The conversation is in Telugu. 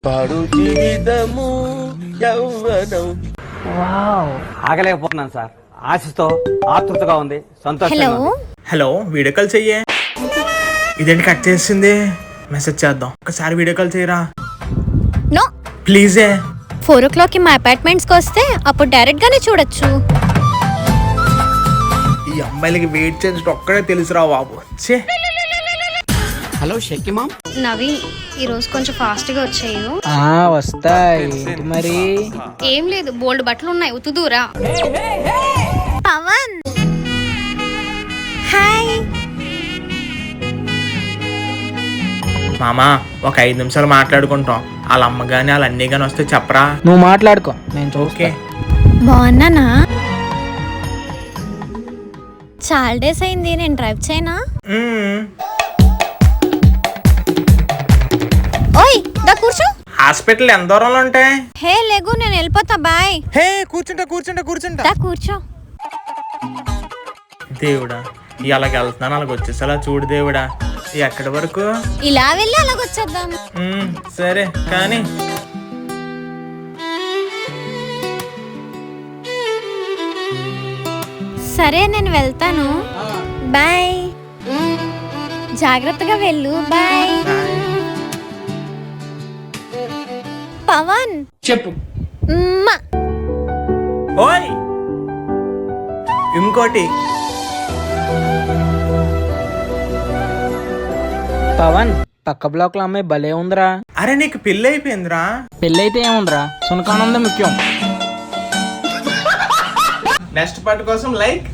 పాడు జీవితము యవ్వనం. ఆగలేకపోతున్నాను సార్. ఆశతో ఆతృతగా ఉంది. సంతోషంగా ఉంది. హలో, వీడియో కాల్ చెయ్యే. ఇదేంటి కట్ చేసింది? మెసేజ్ చేద్దాం. ఒకసారి వీడియో కాల్ చేయరా నో ప్లీజే. 4 o'clock కి మా అపార్ట్మెంట్స్కి వస్తే అప్పుడు డైరెక్ట్ గానే చూడొచ్చు. ఈ అమ్మాయిలకి వెయిట్ చేసి ఒక్కడే తెలుసురా బాబు. ఛే. Hello షెక్కి ma'am. నవీన్, ఈ రోజు కొంచెం ఫాస్ట్ గా వచ్చాయి. వస్తాయి మరి. ఏం లేదు, బోల్డ్ బట్టలు ఉన్నాయి, ఉతుదూరా. పవన్ హాయ్. మామా, ఒక 5 నిమిషాలు మాట్లాడుకుంటాం. వాళ్ళ అమ్మ గాని వాళ్ళ అన్నీ గాని వస్తే చెప్పరా. నువ్వు మాట్లాడుకో, నేను ఓకే. బాగున్నానా? చాలా డేస్ అయింది, నేను డ్రైవ్ చేయనా? ఓయ్ దా కూర్చో. హాస్పిటల్ ఎంత దూరంలో ఉంటాయి? హే లేగు, నేను వెళ్ళిపోతా. బాయ్. హే కూర్చుంటా. కూర్చో. దేవుడా, అలాగ వెళ్తున్నాను, అలాగ వచ్చేసలా చూడు దేవుడా. ఎక్కడి వరకు? ఇలా వెళ్ళి అలాగొచ్చేద్దాం. సరే కానీ. సరే నేను వెళ్తాను. బాయ్. జాగ్రత్తగా వెళ్ళు. బాయ్. పవన్ చెప్పు. ఓయ్ ఇంకోటి. పవన్, పక్క బ్లాక్ లో అమ్మాయి భలే ఉందిరా. అరే నీకు పెళ్ళి అయిపోయిందిరా. పెళ్ళైతే ఏముందిరా, సునకానందం ముఖ్యం. నెక్స్ట్ పార్ట్ కోసం లైక్